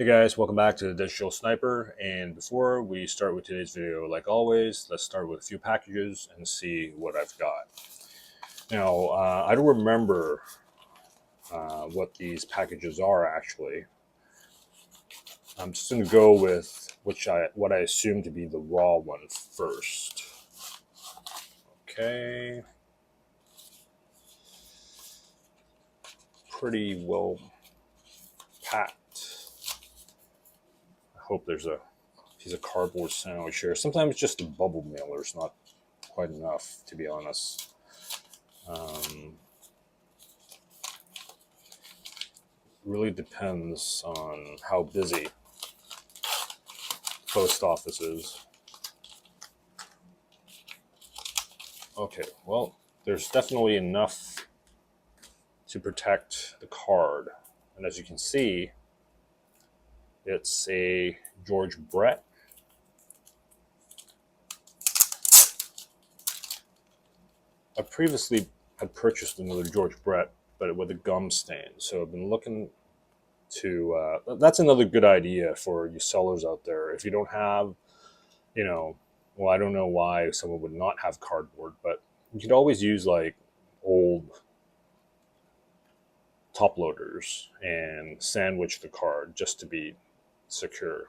Hey guys, welcome back to the Digital Sniper. And before we start with today's video, like always, let's start with a few packages and see what I've got. Now, I don't remember what these packages are actually. I'm just going to go with what I assume to be the raw one first. Okay. Pretty well packed. I hope there's a piece of cardboard sandwich here. Sometimes just a bubble mailer is not quite enough, to be honest. Really depends on how busy post office is. Okay, well, there's definitely enough to protect the card. And as you can see, it's a George Brett. I previously had purchased another George Brett, but with a gum stain. So I've been looking to, that's another good idea for you sellers out there. If you don't have, well, I don't know why someone would not have cardboard, but you could always use like old top loaders and sandwich the card just to be secure.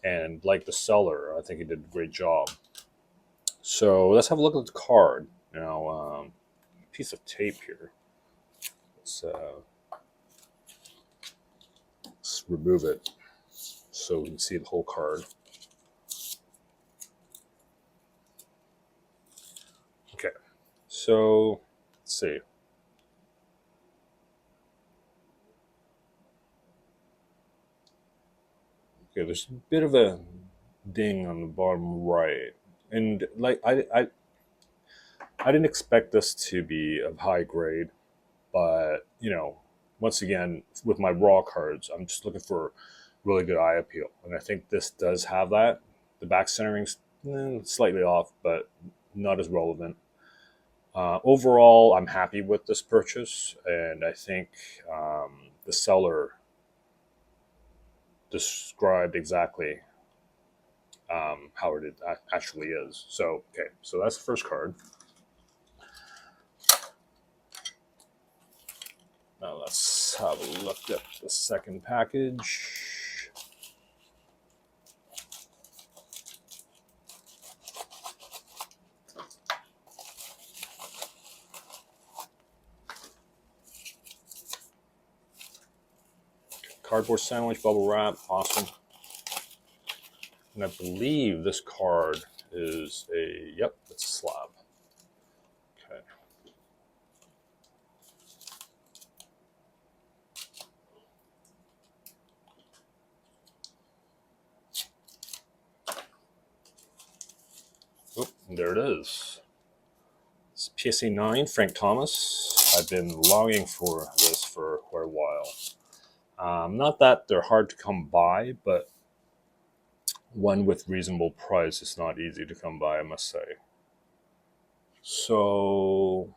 And like the seller, I think he did a great job. So let's have a look at the card. Now, piece of tape here. Let's remove it so we can see the whole card. Okay, so let's see. Okay, there's a bit of a ding on the bottom right, and like I didn't expect this to be of high grade, but once again, with my raw cards, I'm just looking for really good eye appeal, and I think this does have that. The back centering's slightly off, but not as relevant. Overall, I'm happy with this purchase, and I think the seller described exactly how it actually is. So, okay, so that's the first card. Now let's have a look at the second package. Cardboard sandwich, bubble wrap, awesome. And I believe this card is yep, it's a slab. Okay. Oh, there it is. It's PSA 9, Frank Thomas. I've been longing for this for quite a while. Not that they're hard to come by, but one with reasonable price is not easy to come by, I must say. So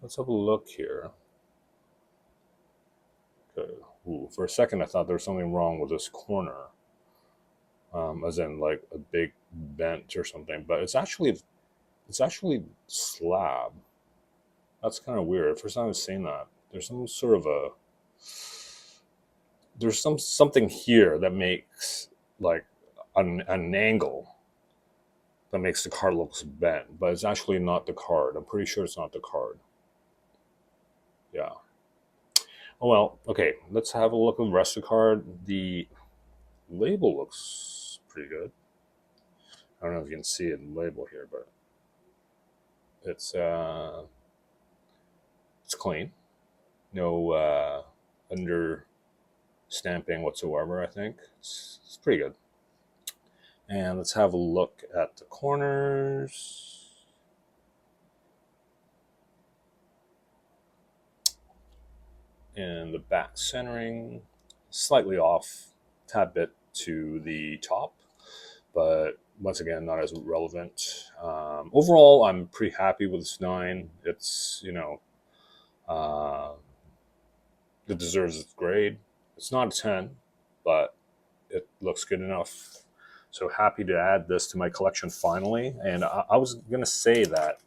let's have a look here. Okay. Ooh, for a second, I thought there was something wrong with this corner, as in like a big bent or something. But it's actually slab. That's kind of weird. First time I've seen that. There's some sort of something here that makes like an angle that makes the card look bent, but it's actually not the card. I'm pretty sure it's not the card. Yeah. Oh well, okay, let's have a look at the rest of the card. The label looks pretty good. I don't know if you can see it in the label here, but it's clean. No under stamping whatsoever, I think. It's pretty good. And let's have a look at the corners. And the back centering, slightly off, tad bit to the top, but once again, not as relevant. Overall, I'm pretty happy with this 9. It's, It deserves its grade. It's not a 10, but it looks good enough. So happy to add this to my collection finally. And I was going to say that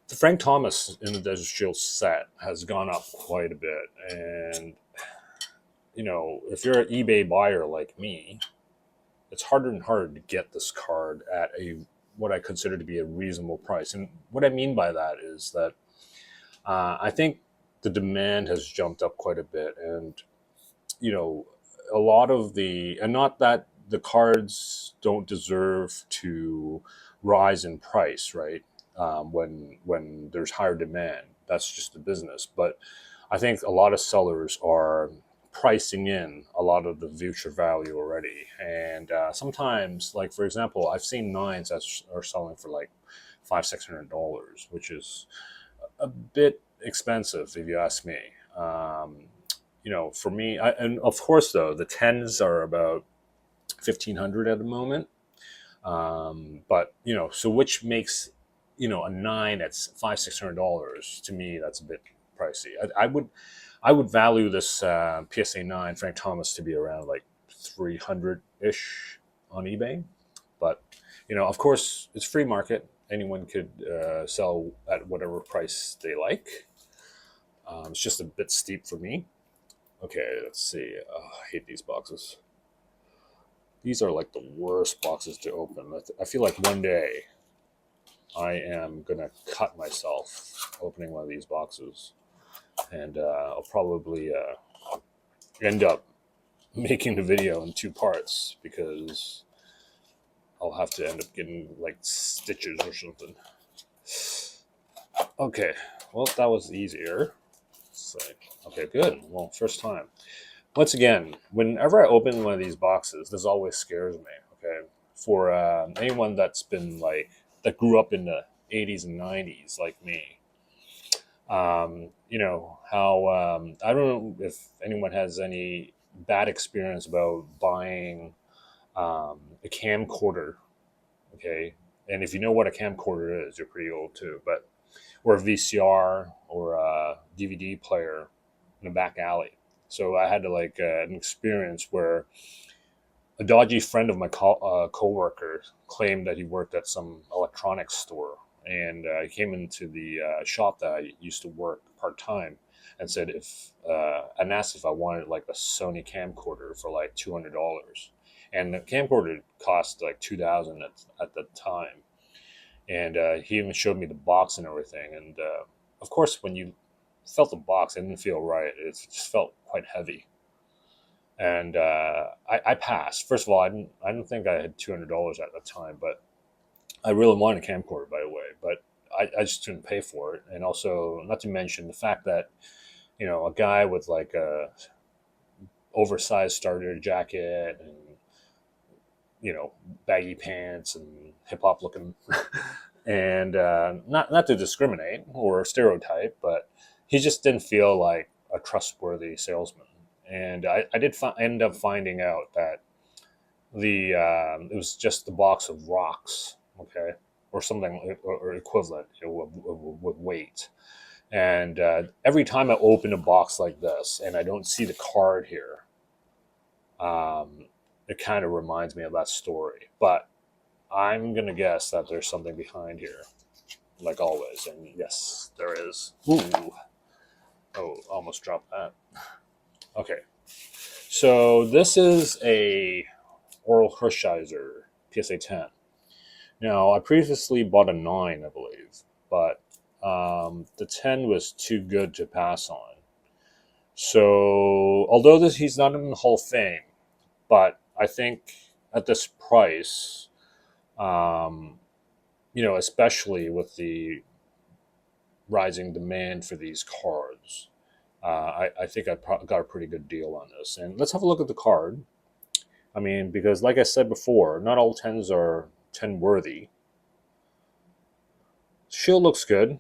the Frank Thomas in the Desert Shield set has gone up quite a bit. And, if you're an eBay buyer like me, it's harder and harder to get this card at what I consider to be a reasonable price. And what I mean by that is that I think the demand has jumped up quite a bit. And, a lot of and not that the cards don't deserve to rise in price, right? When there's higher demand, that's just the business. But I think a lot of sellers are pricing in a lot of the future value already. And sometimes, like for example, I've seen nines that are selling for like $500-$600, which is a bit expensive if you ask me. For me, and of course though, the tens are about 1,500 at the moment. But so which makes a nine that's $500-$600 to me, that's a bit pricey. I would value this PSA 9 Frank Thomas to be around like 300 ish on eBay. But of course, it's free market. Anyone could sell at whatever price they like. It's just a bit steep for me. Okay, let's see. I hate these boxes. These are like the worst boxes to open. I feel like one day I am going to cut myself opening one of these boxes. And I'll probably end up making the video in 2 parts because I'll have to end up getting like stitches or something. Okay, well, that was easier. Okay, good. Well, first time. Once again, whenever I open one of these boxes, this always scares me. Okay, for anyone that's been that grew up in the 80s and 90s like me, how I don't know if anyone has any bad experience about buying a camcorder. Okay, and if you know what a camcorder is, you're pretty old too. But or a VCR or a DVD player in a back alley. So I had an experience where a dodgy friend of my coworker claimed that he worked at some electronics store, and he came into the shop that I used to work part time, and said and asked if I wanted like a Sony camcorder for like $200, and the camcorder cost like $2,000 at the time, and he even showed me the box and everything, and of course when you felt the box, it didn't feel right. It just felt quite heavy. And I passed. First of all, I didn't think I had $200 at the time, but I really wanted a camcorder, by the way. But I just didn't pay for it, and also not to mention the fact that a guy with like a oversized starter jacket and baggy pants and hip hop looking, and not to discriminate or stereotype, but he just didn't feel like a trustworthy salesman. And I did end up finding out that it was just the box of rocks, okay, or something or equivalent, with weight. And every time I open a box like this and I don't see the card here, it kind of reminds me of that story. But I'm gonna guess that there's something behind here, like always. And yes, there is. Ooh. Oh, almost dropped that. Okay, so this is a Oral Hershiser PSA 10. Now, I previously bought a 9, I believe, but the 10 was too good to pass on. So, although he's not in the Hall of Fame, but I think at this price, especially with the rising demand for these cards, I think I got a pretty good deal on this. And let's have a look at the card. I mean, because like I said before, not all 10s are 10 worthy. Shield looks good.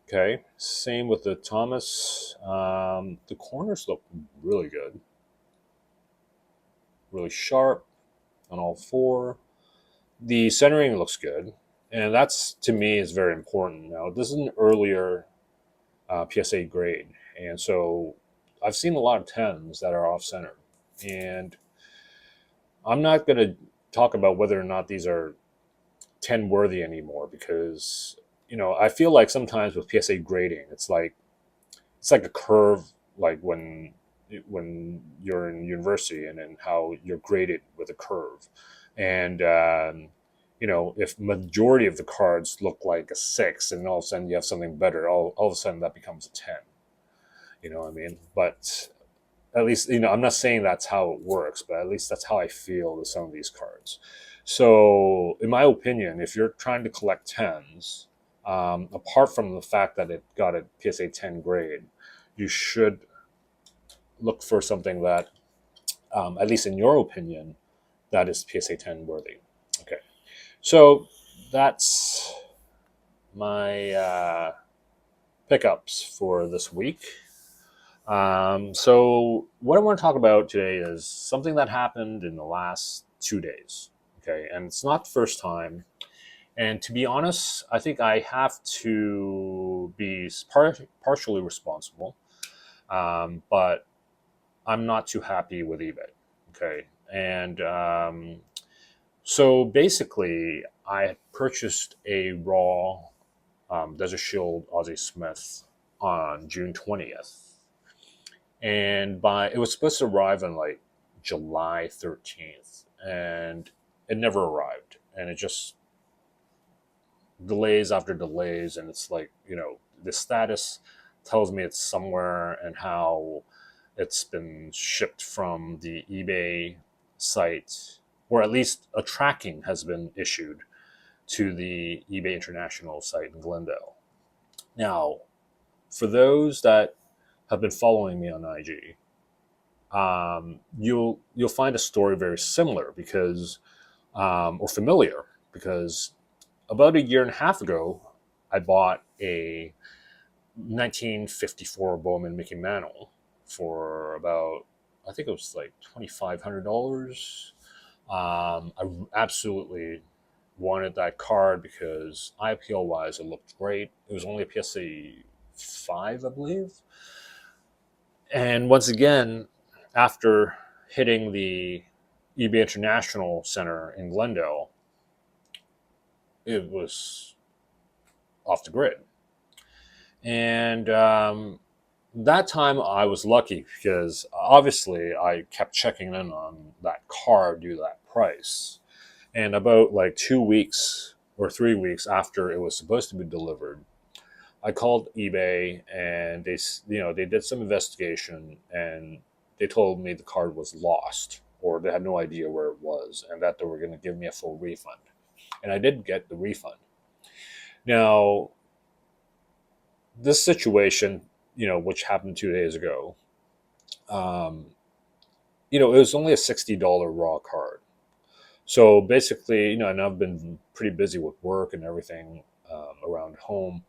Okay. Same with the Thomas. The corners look really good. Really sharp on all 4. The centering looks good. And that's, to me, is very important. Now, this is an earlier PSA grade. And so I've seen a lot of 10s that are off center, and I'm not going to talk about whether or not these are 10 worthy anymore, because I feel like sometimes with PSA grading, it's like a curve, like when you're in university, and then how you're graded with a curve. And if majority of the cards look like a 6, and all of a sudden you have something better, all of a sudden that becomes a 10. You know what I mean? But at least, I'm not saying that's how it works, but at least that's how I feel with some of these cards. So in my opinion, if you're trying to collect 10s, apart from the fact that it got a PSA 10 grade, you should look for something that, at least in your opinion, that is PSA 10 worthy. Okay, so that's my pickups for this week. So what I want to talk about today is something that happened in the last 2 days. Okay, and it's not the first time. And to be honest, I think I have to be partially responsible, but I'm not too happy with eBay. Okay, and so basically, I purchased a raw Desert Shield Aussie Smith on June 20th, and it was supposed to arrive on like July 13th, and it never arrived, and it just delays after delays, and it's like, the status tells me it's somewhere, and how it's been shipped from the eBay site, or at least a tracking has been issued to the eBay International site in Glendale. Now, for those that have been following me on IG, you'll find a story very similar, because or familiar, because about a year and a half ago, I bought a 1954 Bowman Mickey Mantle for about, I think it was like $2,500. I absolutely wanted that card because IPL wise, it looked great. It was only a PSA 5, I believe. And once again, after hitting the eBay International Center in Glendale, it was off the grid. And that time I was lucky, because obviously I kept checking in on that car due to that price. And about like 2 weeks or 3 weeks after it was supposed to be delivered, I called eBay, and they did some investigation, and they told me the card was lost, or they had no idea where it was, and that they were going to give me a full refund. And I did get the refund. Now, this situation, which happened 2 days ago, it was only a $60 raw card. So basically, and I've been pretty busy with work and everything around home.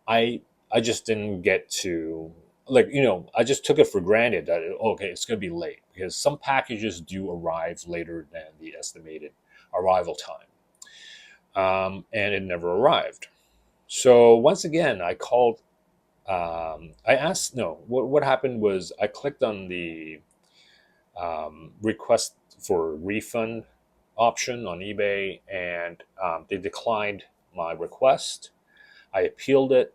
I just didn't get to, I just took it for granted that okay, it's going to be late, because some packages do arrive later than the estimated arrival time, and it never arrived. So once again, I called. I asked. No, what happened was I clicked on the request for refund option on eBay, and they declined my request. I appealed it.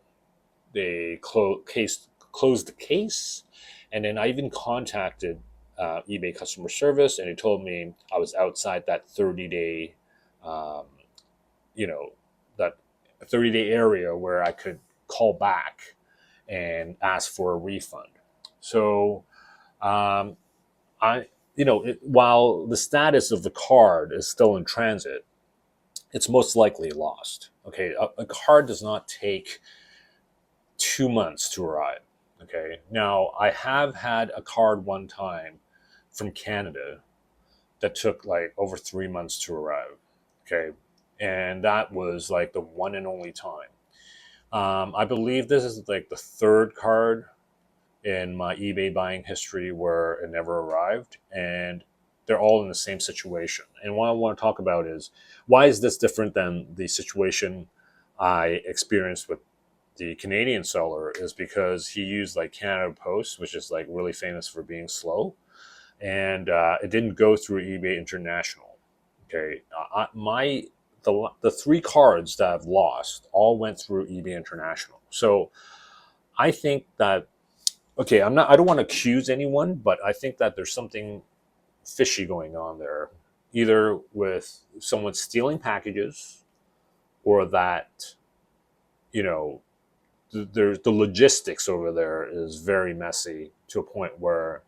They closed the case, and then I even contacted eBay customer service, and they told me I was outside that 30-day, um, you know, that 30-day area where I could call back and ask for a refund. So, um, while the status of the card is still in transit, it's most likely lost. Okay, a card does not take 2 months to arrive. Okay, now I have had a card one time from Canada that took like over 3 months to arrive. Okay, and that was like the one and only time. I believe this is like the third card in my eBay buying history where it never arrived, and they're all in the same situation. And what I want to talk about is, why is this different than the situation I experienced with the Canadian seller is because he used like Canada Post, which is like really famous for being slow, and it didn't go through eBay International. Okay, the three cards that I've lost all went through eBay International. So I think that, okay, I don't want to accuse anyone, but I think that there's something fishy going on there, either with someone stealing packages, or that, you know, there's the logistics over there is very messy to a point where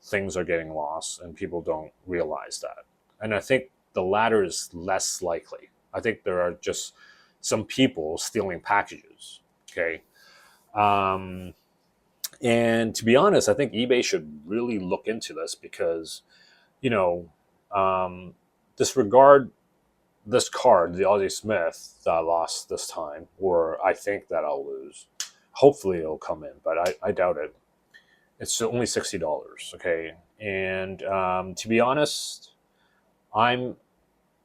things are getting lost and people don't realize that. And I think the latter is less likely. I think there are just some people stealing packages. Okay. Um, and to be honest, I think eBay should really look into this because, you know, um, disregard this card, the Aussie Smith that I lost this time, or I think that I'll lose. Hopefully it'll come in, but I doubt it. It's only $60. Okay, and to be honest, I'm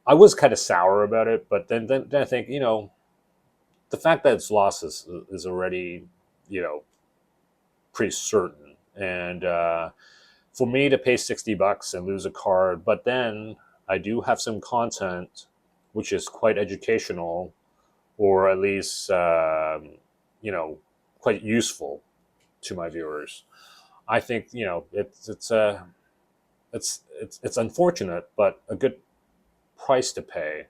I was kind of sour about it, but then I think, the fact that it's lost is already, you know pretty certain, and for me to pay $60 and lose a card, but then I do have some content which is quite educational, or at least you know quite useful to my viewers. I think, it's unfortunate, but a good price to pay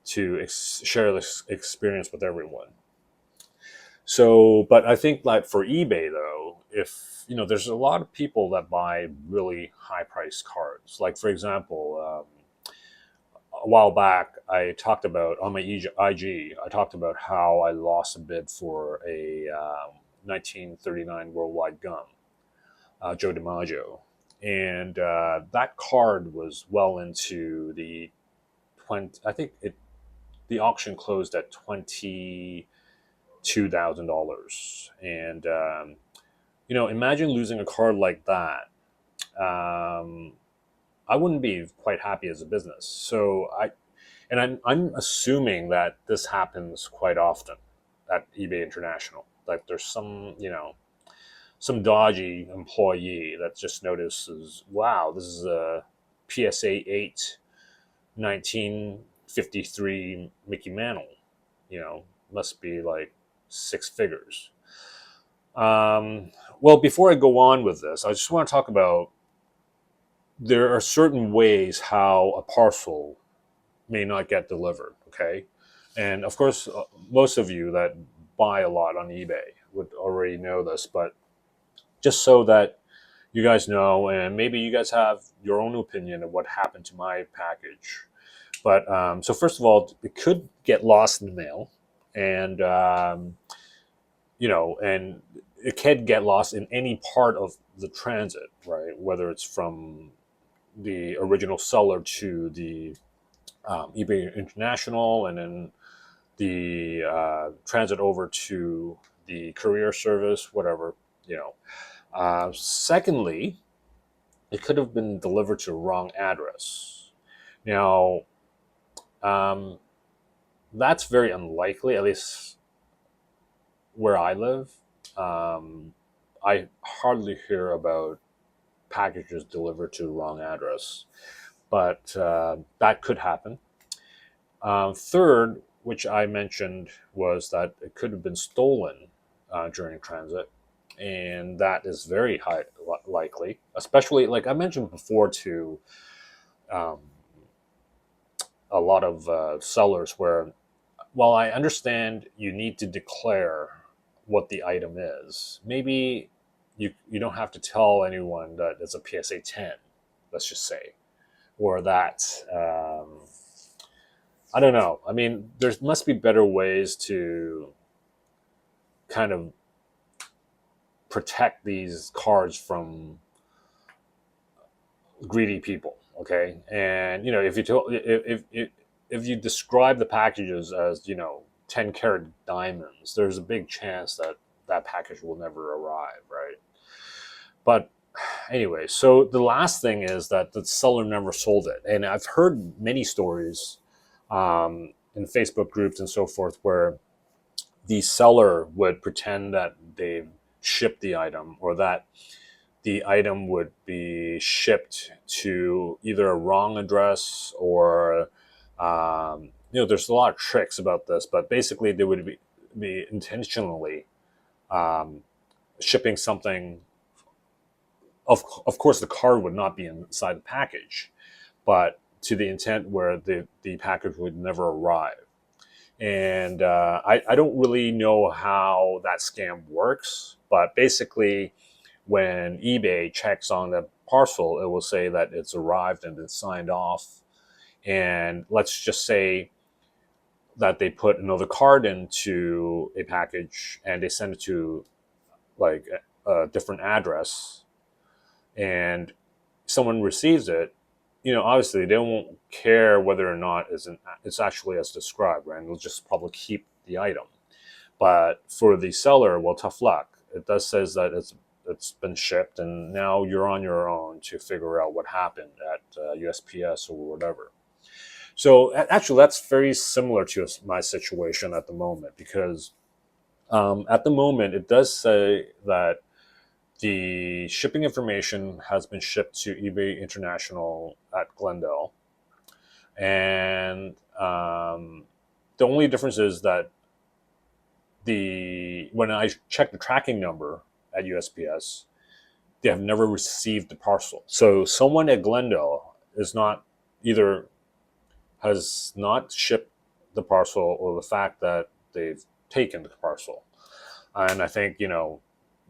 to share this experience with everyone. So, but I think like for eBay though, if there's a lot of people that buy really high priced cards. Like for example, a while back, I talked about on my IG, I talked about how I lost a bid for a 1939 Worldwide Gum, Joe DiMaggio, and that card was well into the 20. I think the auction closed at $22,000, and imagine losing a card like that. Um, I wouldn't be quite happy as a business. I'm assuming that this happens quite often at eBay International. Like there's some dodgy employee that just notices, wow, this is a PSA 8 1953 Mickey Mantle. Must be like six figures. Well, before I go on with this, I just want to talk about, there are certain ways how a parcel may not get delivered. Okay, and of course, most of you that buy a lot on eBay would already know this, but just so that you guys know, and maybe you guys have your own opinion of what happened to my package. But so first of all, it could get lost in the mail, and and it can get lost in any part of the transit, right? Whether it's from the original seller to the eBay International, and then the transit over to the courier service, whatever, you know. Secondly, it could have been delivered to a wrong address. Now, um, that's very unlikely, at least where I live. I hardly hear about packages delivered to the wrong address, but that could happen. Third, which I mentioned, was that it could have been stolen during transit, and that is very high likely, especially like I mentioned before to um, a lot of sellers where, while I understand you need to declare what the item is, maybe you don't have to tell anyone that it's a PSA 10, let's just say, or that I don't know. I mean, there must be better ways to kind of protect these cards from greedy people. Okay, and if you describe the packages as 10 karat diamonds, there's a big chance that that package will never arrive, right? But anyway, so the last thing is that the seller never sold it, and I've heard many stories in Facebook groups and so forth where the seller would pretend that they shipped the item, or that the item would be shipped to either a wrong address, or there's a lot of tricks about this, but basically they would be intentionally um, shipping something. Of course, the card would not be inside the package, but to the intent where the package would never arrive. And I don't really know how that scam works, but basically, when eBay checks on the parcel, it will say that it's arrived and it's signed off. And let's just say that they put another card into a package and they send it to like a different address, and someone receives it. Obviously they won't care whether or not it's actually as described, right? And they'll just probably keep the item. But for the seller, well, tough luck. It does says that it's been shipped, and now you're on your own to figure out what happened at USPS or whatever. So actually, that's very similar to my situation at the moment, because at the moment it does say that the shipping information has been shipped to eBay International at Glendale, and the only difference is that when I check the tracking number at USPS, they have never received the parcel. So someone at Glendale is not either has not shipped the parcel, or the fact that they've taken the parcel. And I think,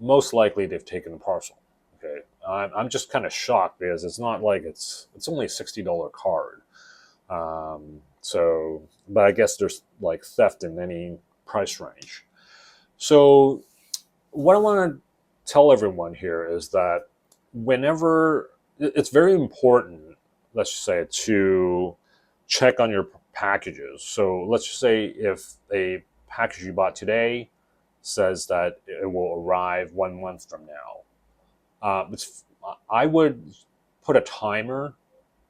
most likely they've taken the parcel. Okay, I'm just kind of shocked, because it's not like it's only a $60 card. So, but I guess there's like theft in any price range. So, what I want to tell everyone here is that whenever it's very important, let's just say, to check on your packages. So let's just say if a package you bought today says that it will arrive 1 month from now, I would put a timer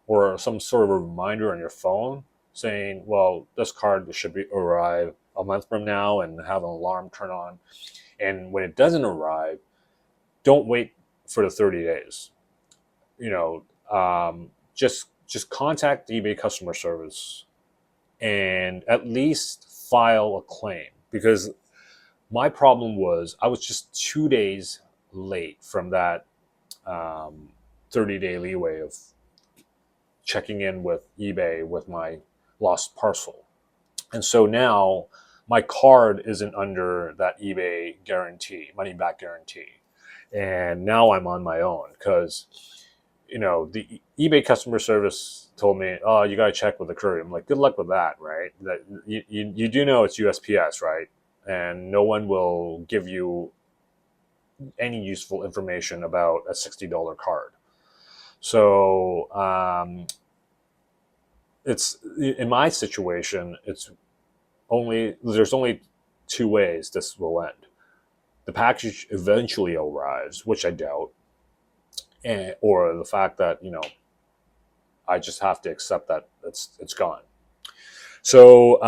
or some sort of a reminder on your phone saying, well, this card should arrive a month from now, and have an alarm turn on. And when it doesn't arrive, don't wait for the 30 days. Just contact eBay customer service and at least file a claim, because my problem was I was just 2 days late from that 30-day leeway of checking in with eBay with my lost parcel. And so now my card isn't under that eBay guarantee, money back guarantee. And now I'm on my own, because, the eBay customer service told me, oh, you got to check with the courier. I'm like, good luck with that, right? That you do know it's USPS, right? And no one will give you any useful information about a $60 card. So it's in my situation, there's only two ways this will end. The package eventually arrives, which I doubt, or the fact that I just have to accept that it's gone. So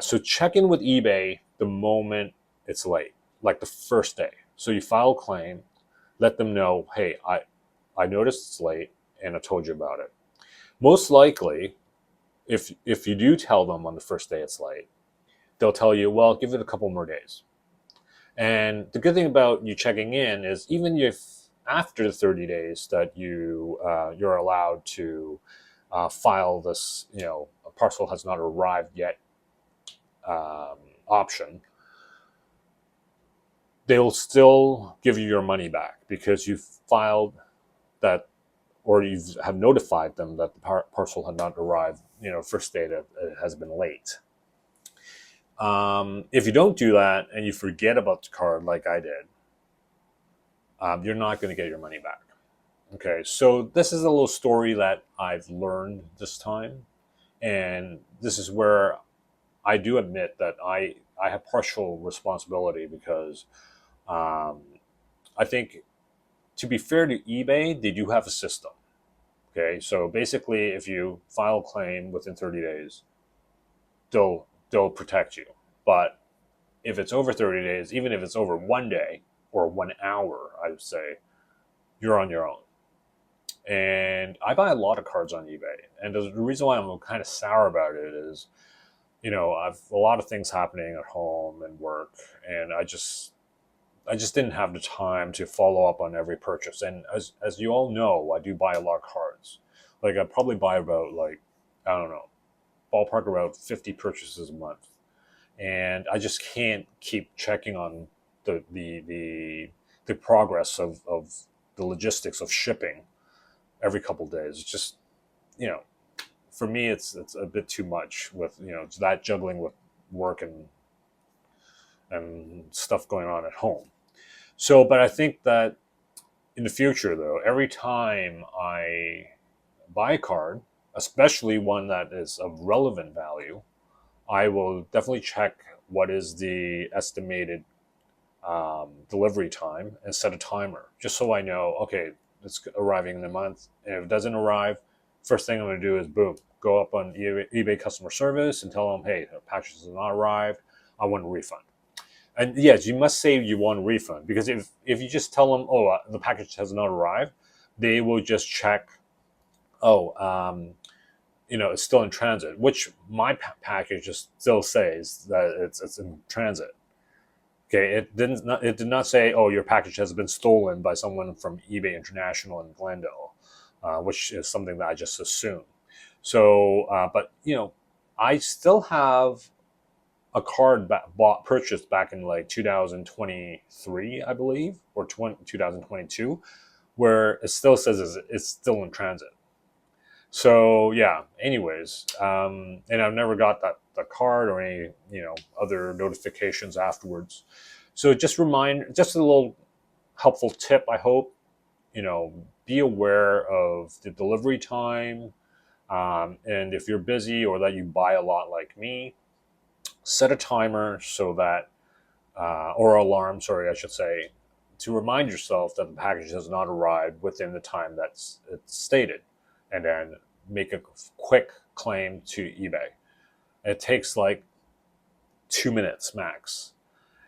so check in with eBay the moment it's late, like the first day. So you file a claim, let them know, hey, I noticed it's late, and I told you about it. Most likely, if you do tell them on the first day it's late, they'll tell you, well, give it a couple more days. And the good thing about you checking in is, even if after the 30 days that you're allowed to file this, a parcel has not arrived yet option, they'll still give you your money back, because you've filed that, or you have notified them that the parcel had not arrived, first day that it has been late. If you don't do that and you forget about the card like I did, you're not going to get your money back. Okay, so this is a little story that I've learned this time, and this is where I do admit that I have partial responsibility, because I think, to be fair to eBay, they do have a system. Okay, so basically, if you file a claim within 30 days, they'll protect you. But if it's over 30 days, even if it's over 1 day or 1 hour, I would say, you're on your own. And I buy a lot of cards on eBay. And the reason why I'm kind of sour about it is, I've a lot of things happening at home and work, and I just didn't have the time to follow up on every purchase. And as you all know, I do buy a lot of cards. Like I probably buy about like, I don't know, ballpark about 50 purchases a month. And I just can't keep checking on the progress of the logistics of shipping every couple of days. It's just, you know, for me it's a bit too much with, it's that juggling with work and stuff going on at home. So, but I think that in the future, though, every time I buy a card, especially one that is of relevant value, I will definitely check what is the estimated delivery time and set a timer, just so I know, okay, it's arriving in a month. And if it doesn't arrive, first thing I'm going to do is boom, go up on eBay customer service and tell them, hey, the package has not arrived. I want a refund. And yes, you must say you want a refund, because if you just tell them, oh, the package has not arrived, they will just check, oh, it's still in transit, which my package just still says that it's in transit. Okay, it did not say, oh, your package has been stolen by someone from eBay International in Glendale, which is something that I just assumed. So, but I still have a card purchased back in like 2023, I believe, or 2022, where it still says it's still in transit. So yeah. Anyways, and I've never got the card or any other notifications afterwards. So just a little helpful tip. I hope be aware of the delivery time, and if you're busy or that you buy a lot like me, set a timer so that, or alarm, sorry, I should say, to remind yourself that the package has not arrived within the time that's it's stated, and then make a quick claim to eBay. It takes like 2 minutes max,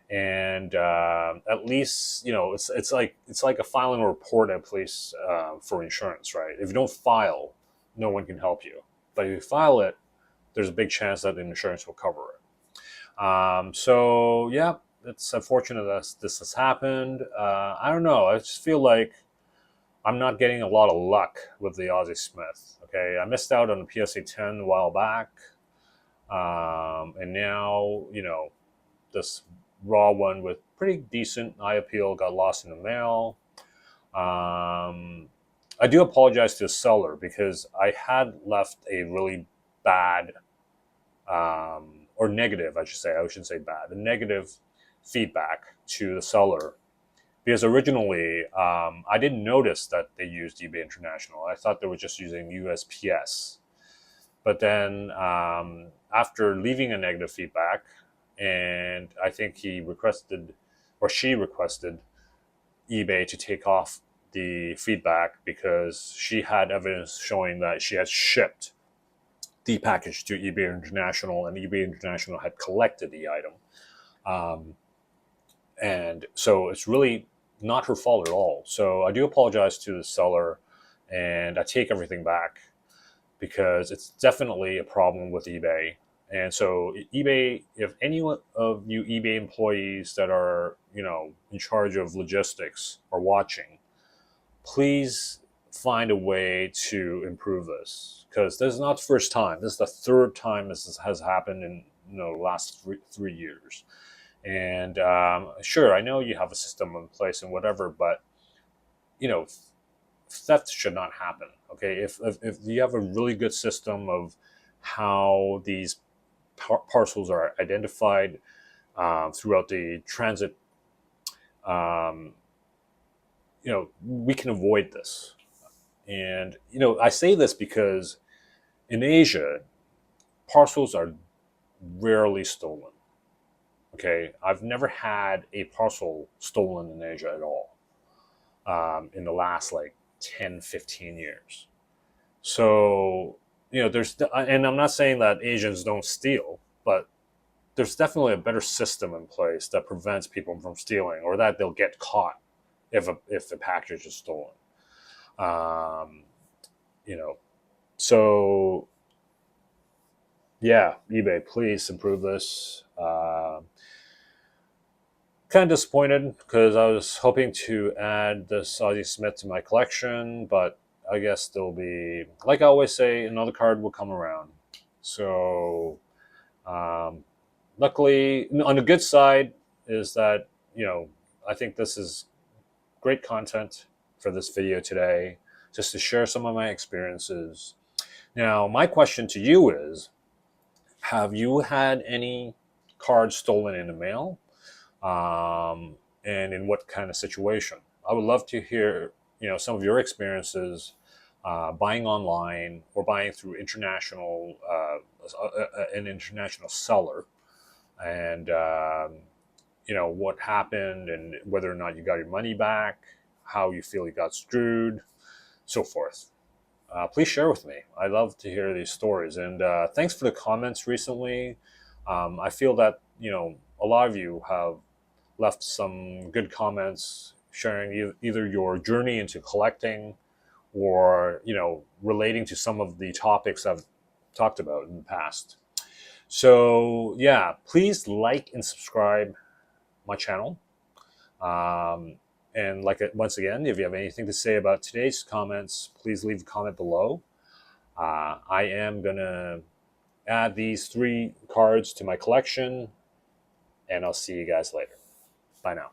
and at least it's like a filing a report at police for insurance, right? If you don't file, no one can help you, but if you file it, there's a big chance that the insurance will cover it. So yeah, it's unfortunate that this has happened. I don't know. I just feel like I'm not getting a lot of luck with the Aussie Smith. Okay, I missed out on the PSA 10 a while back, and now this raw one with pretty decent eye appeal got lost in the mail. I do apologize to the seller because I had left a really bad, or negative, I should say. I shouldn't say bad. A negative feedback to the seller, because originally I didn't notice that they used eBay International. I thought they were just using USPS. But then after leaving a negative feedback, and I think he requested, or she requested, eBay to take off the feedback because she had evidence showing that she had shipped the package to eBay International, and eBay International had collected the item. And so it's really not her fault at all. So I do apologize to the seller, and I take everything back because it's definitely a problem with eBay. And so eBay, if any of you eBay employees that are, in charge of logistics are watching, please find a way to improve this, because this is not the first time. This is the third time this has happened in the last 3 years. And sure, I know you have a system in place and whatever, but theft should not happen. Okay, if you have a really good system of how these parcels are identified throughout the transit, um, we can avoid this. And I say this because in Asia, parcels are rarely stolen. Okay, I've never had a parcel stolen in Asia at all in the last like 10, 15 years. So, and I'm not saying that Asians don't steal, but there's definitely a better system in place that prevents people from stealing, or that they'll get caught if the package is stolen. Um, you know, so yeah, eBay, please improve this. Kind of disappointed because I was hoping to add this Ozzie Smith to my collection, but I guess there'll be, like I always say, another card will come around. So, um, luckily, on the good side is that, I think this is great content for this video today, just to share some of my experiences. Now, my question to you is, have you had any cards stolen in the mail? And in what kind of situation? I would love to hear, some of your experiences buying online or buying through an international seller, and what happened, and whether or not you got your money back, how you feel you got screwed, so forth. Please share with me. I love to hear these stories, and thanks for the comments recently. I feel that a lot of you have left some good comments sharing either your journey into collecting, or relating to some of the topics I've talked about in the past. So yeah, please like and subscribe my channel. And once again, if you have anything to say about today's comments, please leave a comment below. I am gonna add these 3 cards to my collection, and I'll see you guys later. Bye now.